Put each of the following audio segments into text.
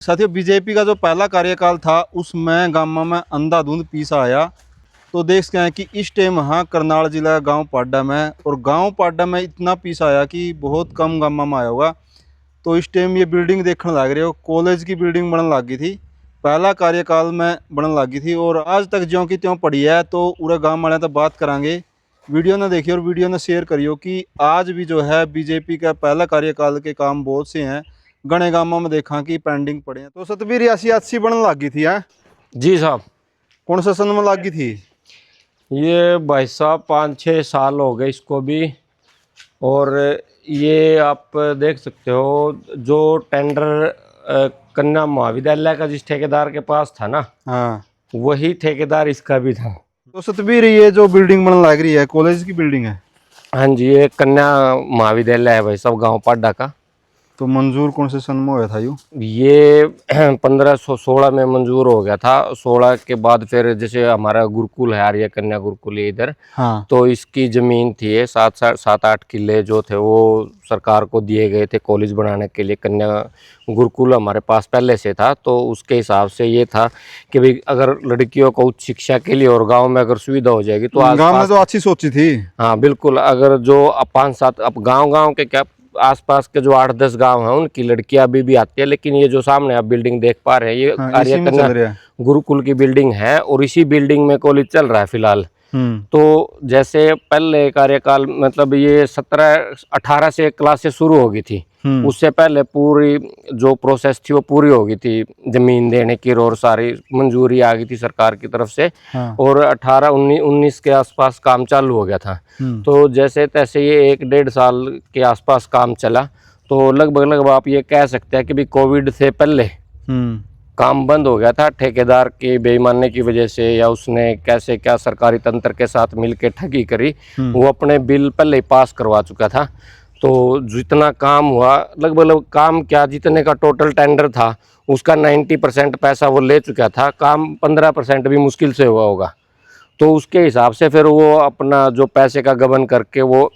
साथियों, बीजेपी का जो पहला कार्यकाल था उसमें गाँव में अंधाधुंध पीस आया। तो देख सकते हैं कि इस टाइम हाँ करनाल जिला गांव पाड्डा में, और गांव पाड्डा में इतना पीस आया कि बहुत कम गाँव में आया होगा। तो इस टाइम ये बिल्डिंग देखने लग रही हो, कॉलेज की बिल्डिंग बनने लगी थी, पहला कार्यकाल में बनने लगी थी और आज तक ज्यों की त्यों पड़ी है। तो पूरे गाँव वाले तो बात करांगे, वीडियो ने देखिए और वीडियो ने शेयर करियो कि आज भी जो है बीजेपी का पहला कार्यकाल के काम बहुत से हैं, गणे गाँव में देखा कि पेंडिंग पड़े हैं। तो सतबीर 80 बनने लगी थी है जी साहब। कौन सा सन में लगी थी? ये भाई साहब 5-6 साल हो गए इसको भी। और ये आप देख सकते हो जो टेंडर कन्या महाविद्यालय का जिस ठेकेदार के पास था ना, हाँ वही ठेकेदार इसका भी था। तो सतबीर ये जो बिल्डिंग बनने लग रही है कॉलेज की बिल्डिंग है? हाँ जी, ये कन्या महाविद्यालय है भाई साहब गांव पाड्डा का। तो मंजूर कौन से सन में हुआ था यूँ? ये 1516 में मंजूर हो गया था। 16 के बाद फिर जैसे हमारा गुरुकुल है, आर्य कन्या गुरुकुल है इधर, हाँ तो इसकी जमीन थी 7-8 किले जो थे वो सरकार को दिए गए थे कॉलेज बनाने के लिए। कन्या गुरुकुल हमारे पास पहले से था, तो उसके हिसाब से ये था कि भाई अगर लड़कियों को उच्च शिक्षा के लिए और गांव में अगर सुविधा हो जाएगी तो गांव में तो अच्छी सोची थी। हाँ बिल्कुल। अगर जो 5-7 अब गांव के क्या आसपास के जो 8-10 गांव हैं उनकी लड़कियां अभी भी आती है, लेकिन ये जो सामने आप बिल्डिंग देख पा रहे हैं ये हाँ, आर्य कन्या गुरुकुल की बिल्डिंग है और इसी बिल्डिंग में कॉलेज चल रहा है फिलहाल। तो जैसे पहले कार्यकाल मतलब ये 17-18 से क्लासें शुरू हो गई थी, उससे पहले पूरी जो प्रोसेस थी वो पूरी हो गई थी जमीन देने की और सारी मंजूरी आ गई थी सरकार की तरफ से। हाँ। और 18-19 के आसपास काम चालू हो गया था। तो जैसे तैसे ये 1-1.5 साल के आसपास काम चला। तो लगभग आप ये कह सकते हैं कि भी कोविड से पहले काम बंद हो गया था ठेकेदार की बेईमानी की वजह से, या उसने कैसे क्या सरकारी तंत्र के साथ मिलकर ठगी करी, वो अपने बिल पहले ही पास करवा चुका था। तो जितना काम हुआ लगभग काम क्या जितने का टोटल टेंडर था उसका 90% पैसा वो ले चुका था, काम 15% भी मुश्किल से हुआ होगा। तो उसके हिसाब से फिर वो अपना जो पैसे का गबन करके वो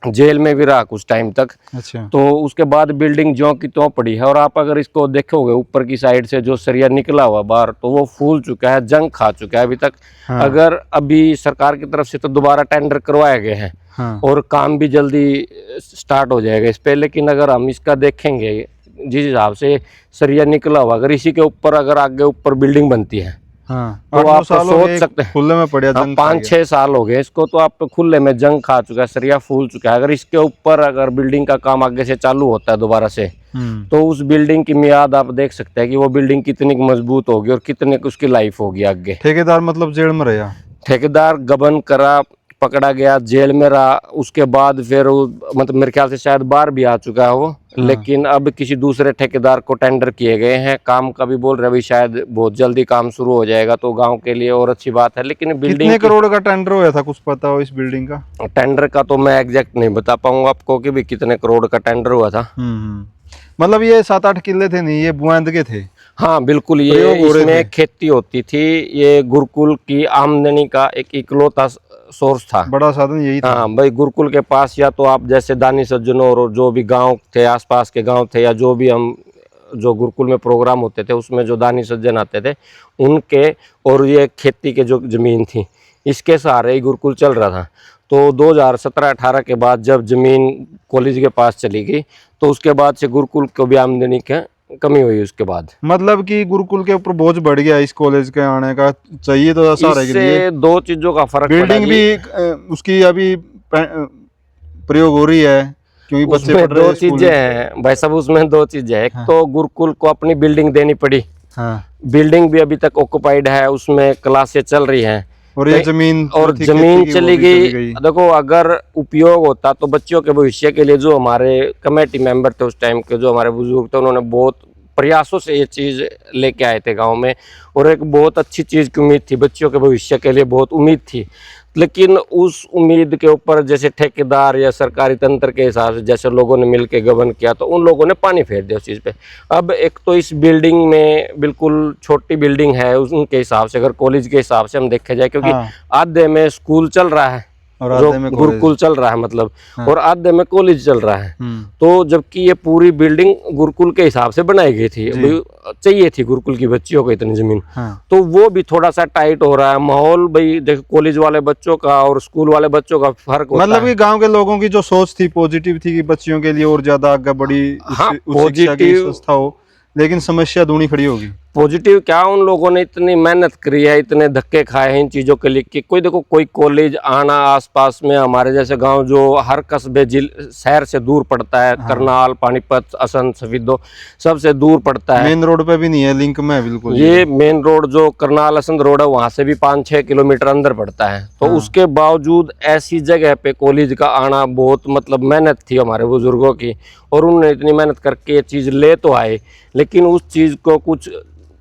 जेल में भी रहा कुछ टाइम तक। अच्छा। तो उसके बाद बिल्डिंग ज्यों की त्यों पड़ी है। और आप अगर इसको देखोगे ऊपर की साइड से जो सरिया निकला हुआ बाहर, तो वो फूल चुका है, जंग खा चुका है अभी तक। हाँ। अगर अभी सरकार की तरफ से तो दोबारा टेंडर करवाए गए हैं। हाँ। और काम भी जल्दी स्टार्ट हो जाएगा इस पे। लेकिन अगर हम इसका देखेंगे जिस हिसाब से सरिया निकला हुआ, अगर इसी के ऊपर अगर आगे ऊपर बिल्डिंग बनती है, हाँ, तो आप सोच सकते हैं खुले में पड़ा, 5-6 साल हो गए इसको, तो आप खुले में जंग खा चुका है, सरिया फूल चुका है। अगर इसके ऊपर अगर बिल्डिंग का काम आगे से चालू होता है दोबारा से, तो उस बिल्डिंग की मियाद आप देख सकते हैं कि वो बिल्डिंग कितनी मजबूत होगी और कितने उसकी लाइफ होगी आगे। ठेकेदार मतलब जेल में रहा? ठेकेदार गबन करा, पकड़ा गया, जेल में रहा। उसके बाद फिर मतलब मेरे ख्याल से शायद बाहर भी आ चुका है वो। हाँ। लेकिन अब किसी दूसरे ठेकेदार को टेंडर किए गए हैं। काम का भी बोल रहे हैं शायद बहुत जल्दी काम शुरू हो जाएगा, तो गांव के लिए और अच्छी बात है। लेकिन बिल्डिंग कितने करोड़ का टेंडर हुआ था, कुछ पता हो इस बिल्डिंग का? टेंडर का तो मैं एग्जैक्ट नहीं बता पाऊंगा आपको कि भी कितने करोड़ का टेंडर हुआ था। मतलब ये 7-8 किले थे नहीं, ये बुआंद के थे? हाँ बिल्कुल, ये इसमें खेती होती थी। ये गुरुकुल की आमदनी का एक इकलौता सोर्स था, बड़ा साधन यही था। हाँ भाई, गुरुकुल के पास या तो आप जैसे दानी सज्जनों और जो भी गांव थे, आसपास के गांव थे, या जो भी हम जो गुरुकुल में प्रोग्राम होते थे उसमें जो दानी सज्जन आते थे उनके, और ये खेती के जो जमीन थी इसके सहारे ही गुरुकुल चल रहा था। तो 2017-18 के बाद जब जमीन कॉलेज के पास चली गई, तो उसके बाद से गुरुकुल को भी आमदनी के कमी हुई उसके बाद। मतलब कि गुरुकुल के ऊपर बोझ बढ़ गया इस कॉलेज के आने का। चाहिए तो सहारे के लिए दो चीजों का फर्क, बिल्डिंग भी उसकी अभी प्रयोग हो रही है क्योंकि बच्चे पढ़ रहे हैं। 2 चीजें हैं भाई साहब, उसमें 2 चीजें हैं। हाँ। तो गुरुकुल को अपनी बिल्डिंग देनी पड़ी। हाँ। बिल्डिंग भी अभी तक ऑक्युपाइड है, उसमें क्लासें चल रही हैं, और ये जमीन चली गई। देखो अगर उपयोग होता तो बच्चों के भविष्य के लिए, जो हमारे कमेटी मेंबर थे उस टाइम के, जो हमारे बुजुर्ग थे, उन्होंने बहुत प्रयासों से ये चीज लेके आए थे गांव में, और एक बहुत अच्छी चीज की उम्मीद थी, बच्चों के भविष्य के लिए बहुत उम्मीद थी। लेकिन उस उम्मीद के ऊपर जैसे ठेकेदार या सरकारी तंत्र के हिसाब से जैसे लोगों ने मिलकर गबन किया, तो उन लोगों ने पानी फेर दिया उस चीज़ पे। अब एक तो इस बिल्डिंग में बिल्कुल छोटी बिल्डिंग है उनके हिसाब से, अगर कॉलेज के हिसाब से हम देखे जाए, क्योंकि आधे में स्कूल चल रहा है। और जो आधे में गुरुकुल चल रहा है मतलब, हाँ। और आधे में कॉलेज चल रहा है। तो जबकि ये पूरी बिल्डिंग गुरुकुल के हिसाब से बनाई गई थी, चाहिए थी गुरुकुल की बच्चियों को इतनी जमीन। हाँ। तो वो भी थोड़ा सा टाइट हो रहा है माहौल। भाई देखो, कॉलेज वाले बच्चों का और स्कूल वाले बच्चों का फर्क होता मतलब है। कि गांव के लोगों की जो सोच थी पॉजिटिव थी कि बच्चियों के लिए और ज्यादा आगे बड़ी हाँ, उच्च शिक्षा की संस्था हो, लेकिन समस्या दूनी खड़ी होगी। पॉजिटिव क्या, उन लोगों ने इतनी मेहनत करी है, इतने धक्के खाए हैं इन चीज़ों के लिए कि कोई देखो, कोई कॉलेज आना आसपास में हमारे जैसे गांव जो हर कस्बे शहर से दूर पड़ता है, करनाल, पानीपत, असंध, सफीदो सबसे दूर पड़ता है। मेन रोड पे भी नहीं है, लिंक में है बिल्कुल। ये मेन रोड जो करनाल असंध रोड है वहां से भी 5-6 किलोमीटर अंदर पड़ता है। तो उसके बावजूद ऐसी जगह पे कॉलेज का आना बहुत मतलब मेहनत थी हमारे बुजुर्गों की, और उन्होंने इतनी मेहनत करके ये चीज़ ले तो आए, लेकिन उस चीज़ को कुछ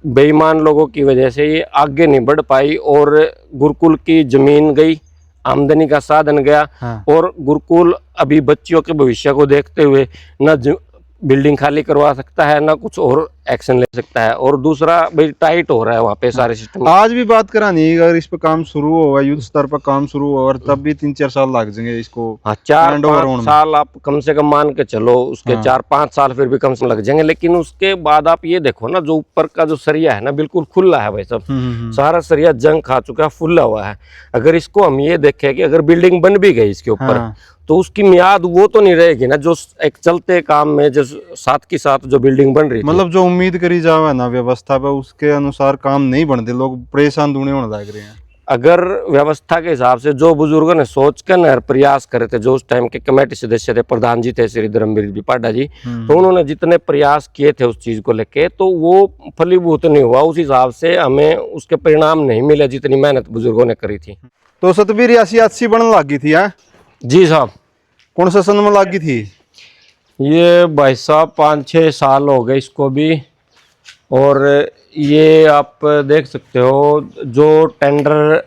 बेईमान लोगों की वजह से ये आगे नहीं बढ़ पाई, और गुरुकुल की जमीन गई, आमदनी का साधन गया। और गुरुकुल अभी बच्चियों के भविष्य को देखते हुए न बिल्डिंग खाली करवा सकता है, ना कुछ और एक्शन ले सकता है, और दूसरा भाई टाइट हो रहा है वहाँ पे सारे सिस्टम। आज भी बात करानी है, अगर इस पे काम शुरू होगा, युद्ध स्तर पर काम शुरू होगा, और तब भी 3-4 साल लग जाएंगे इसको। हाँ, 4-5 साल आप कम से कम मान के चलो, उसके 4-5 साल फिर भी कम से कम लग जाएंगे। लेकिन उसके बाद आप ये देखो ना, जो ऊपर का जो सरिया है ना बिल्कुल खुला है भाई सब, सारा सरिया जंग खा चुका है, फुला हुआ है। अगर इसको हम ये देखें कि अगर बिल्डिंग बन भी गई इसके ऊपर, तो उसकी मियाद वो तो नहीं रहेगी ना जो एक चलते काम में जो साथ के साथ जो बिल्डिंग बन रही थी। मतलब जो उम्मीद करी जावे ना व्यवस्था पे, उसके अनुसार काम नहीं बनते, लोग परेशान दूने होने लग रहे हैं। अगर व्यवस्था के हिसाब से जो बुजुर्गों ने सोच कर न प्रयास करे थे, जो उस टाइम के कमेटी सदस्य थे, प्रधान जी थे श्री धर्मवीर जी पाडा जी, तो उन्होंने जितने प्रयास किए थे उस चीज को लेके, तो वो फलीभूत नहीं हुआ। उस हिसाब से हमें उसके परिणाम नहीं मिले जितनी मेहनत बुजुर्गों ने करी थी। तो 87-88 बनने लगी थी है? जी साहब। कौन सा सन में लगी थी ये भाई साहब? 5-6 साल हो गए इसको भी। और ये आप देख सकते हो, जो टेंडर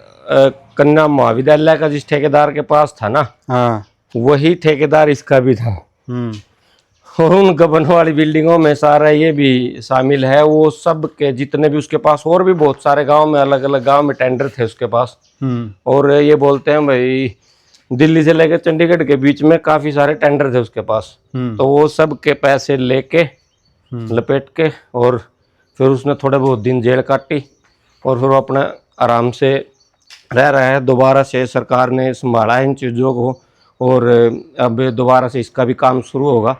कन्या महाविद्यालय का जिस ठेकेदार के पास था ना, हाँ, वही ठेकेदार इसका भी था। और उन गबन वाली बिल्डिंगों में सारा ये भी शामिल है। वो सब के जितने भी उसके पास, और भी बहुत सारे गांव में, अलग अलग गांव में टेंडर थे उसके पास। और ये बोलते हैं भाई, दिल्ली से लेकर चंडीगढ़ के बीच में काफी सारे टेंडर थे उसके पास। तो वो सब के पैसे लेके लपेट के, और फिर उसने थोड़े बहुत दिन जेल काटी, और फिर वो अपना आराम से रह रहा है। दोबारा से सरकार ने संभाला है इन चीज़ों को, और अब दोबारा से इसका भी काम शुरू होगा।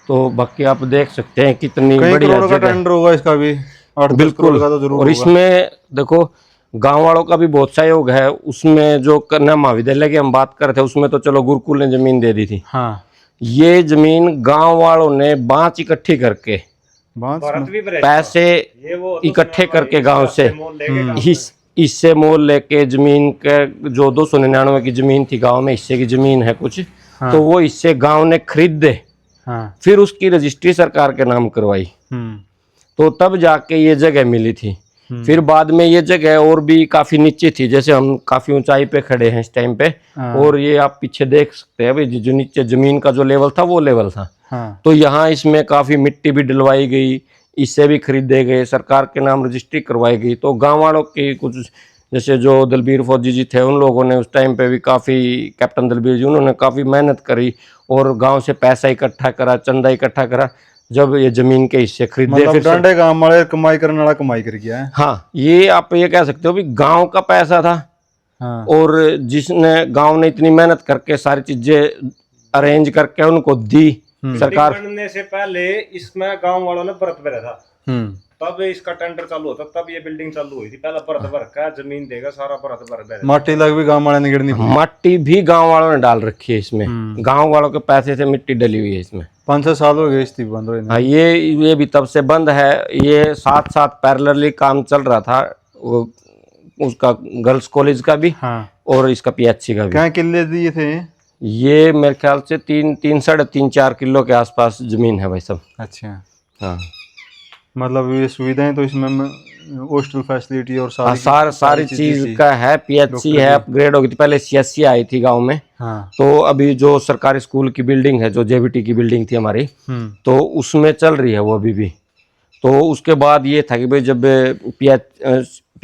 तो बाकी आप देख सकते हैं कितनी बढ़िया जगह टेंडर होगा इसका भी, 8-10 करोड़ का तो जरूर। और इसमें देखो, गांव वालों का भी बहुत सहयोग है। उसमें जो कन्या महाविद्यालय की हम बात कर रहे थे, उसमें तो चलो गुरुकुल ने जमीन दे दी थी। हाँ। ये जमीन गांव वालों ने बांच इकट्ठी करके, पैसे इकट्ठे करके गांव से इससे मोल लेके, जमीन के जो 299 की जमीन थी गांव में, हिस्से की जमीन है कुछ, तो वो इससे गांव ने खरीदे। फिर उसकी रजिस्ट्री सरकार के नाम करवाई, तो तब जाके ये जगह मिली थी। फिर बाद में ये जगह और भी काफी नीचे थी, जैसे हम काफी ऊंचाई पे खड़े हैं इस टाइम पे, और ये आप पीछे देख सकते हैं भाई, जो नीचे जमीन का जो लेवल था वो लेवल था। तो यहाँ इसमें काफी मिट्टी भी डलवाई गई, इससे भी खरीदे गए, सरकार के नाम रजिस्ट्री करवाई गई। तो गांव वालों के कुछ, जैसे जो दलबीर फौजी जी थे, उन लोगों ने उस टाइम पे भी काफ़ी, कैप्टन दलबीर जी, उन्होंने काफ़ी मेहनत करी और गांव से पैसा इकट्ठा करा, चंदा इकट्ठा करा, जब ये जमीन के हिस्से खरीदे। मतलब फिर डांडे गांव वाले कमाई करने वाला कमाई कर गया है। हाँ, ये आप ये कह सकते हो भी गांव का पैसा था। हाँ। और जिसने गांव ने इतनी मेहनत करके सारी चीजें अरेंज करके उनको दी सरकार। बनने से पहले इसमें गांव वालों ने परत भरा था, तब इसका टेंडर चालू होता, तब ये बिल्डिंग चालू हुई थी। पहला परत भर का जमीन देगा, सारा परत भर। माटी लग भी गांव वालों ने गिरनी, माटी भी गांव वालों ने डाल रखी है इसमें, गांव वालों के पैसे से मिट्टी डली हुई है इसमें। 5-6 साल हो गए इस बंद हुए। हाँ, ये भी तब से बंद है। ये साथ पैरेलली काम चल रहा था, वो उसका गर्ल्स कॉलेज का भी। हाँ। और इसका PHC का भी। क्या किले दिए थे? ये मेरे ख्याल से 3-4 किलो के आसपास जमीन है भाई सब। अच्छा। हाँ, मतलब ये सुविधाएं तो इसमें हॉस्टल फैसिलिटी और सारी चीज का है। PHC है, अपग्रेड होगी थी, पहले CSC आई थी गांव में। हाँ। तो अभी जो सरकारी स्कूल की बिल्डिंग है, जो JBT की बिल्डिंग थी हमारी, तो उसमें चल रही है वो अभी भी। तो उसके बाद ये था कि भाई जब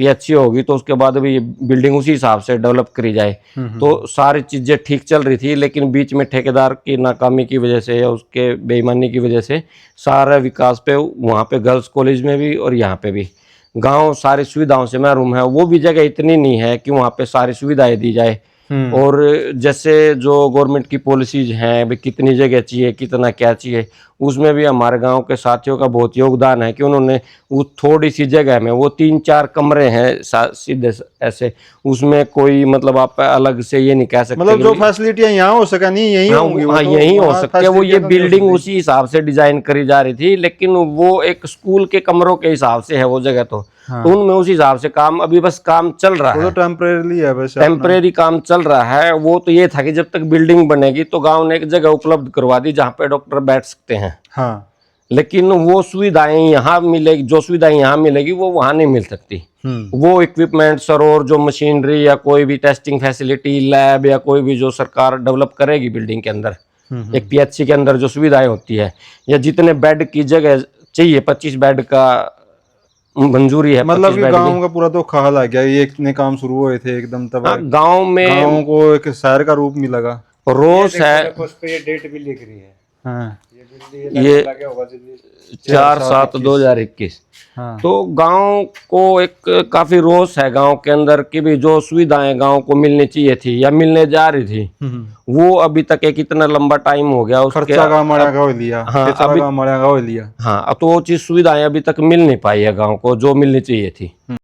PHC होगी तो उसके बाद भी बिल्डिंग उसी हिसाब से डेवलप करी जाए। तो सारी चीजें ठीक चल रही थी, लेकिन बीच में ठेकेदार की नाकामी की वजह से या उसके बेईमानी की वजह से सारा विकास पे वहाँ पे गर्ल्स कॉलेज में भी और यहाँ पे भी गांव सारी सुविधाओं से महरूम है। वो भी जगह इतनी नहीं है कि वहाँ पे सारी सुविधाएं दी जाए। और जैसे जो गवर्नमेंट की पॉलिसीज हैं भी कितनी जगह चाहिए, कितना क्या चाहिए, उसमें भी हमारे गांव के साथियों का बहुत योगदान है कि उन्होंने वो थोड़ी सी जगह में वो 3-4 कमरे हैं सीधे ऐसे, उसमें कोई मतलब आप अलग से ये नहीं कह सकते मतलब जो फैसिलिटियां यहाँ हो सके नहीं यही होंगी। हाँ, यही हो सकते हैं। वो ये बिल्डिंग उसी हिसाब से डिजाइन करी जा रही थी, लेकिन वो एक स्कूल के कमरों के हिसाब से है वो जगह। तो उनमें उस हिसाब से काम अभी बस काम चल रहा है, तो टेम्परेरी है, बस टेम्परेरी काम चल रहा है। वो तो ये था कि जब तक बिल्डिंग बनेगी तो गांव ने एक जगह उपलब्ध करवा दी जहाँ पे डॉक्टर बैठ सकते हैं। हाँ, लेकिन वो सुविधाएं यहाँ मिलेगी, जो सुविधाएं यहाँ मिलेगी वो वहाँ नहीं मिल सकती। वो इक्विपमेंट्स और जो मशीनरी या कोई भी टेस्टिंग फैसिलिटी, लैब या कोई भी जो सरकार डेवलप करेगी बिल्डिंग के अंदर, एक PHC के अंदर जो सुविधाएं होती है, या जितने बेड की जगह चाहिए 25 बेड का मंजूरी है। मतलब गांव का पूरा तो खाल आ गया, ये इतने काम शुरू हुए थे एकदम तब गांव में गांव को एक शहर का रूप मिलेगा। रोज है, ये डेट भी लिख रही है। हाँ, ये 4/7/2021। हाँ। तो गांव को एक काफी रोष है गांव के अंदर कि भी जो सुविधाएं गांव को मिलनी चाहिए थी या मिलने जा रही थी, वो अभी तक एक इतना लंबा टाइम हो गया उसके खर्चा का मड़ा का हो लिया। हाँ, अभी मड़ा का हो लिया। हाँ, तो वो चीज सुविधाएं अभी तक मिल नहीं पाई है गांव को जो मिलनी चाहिए थी।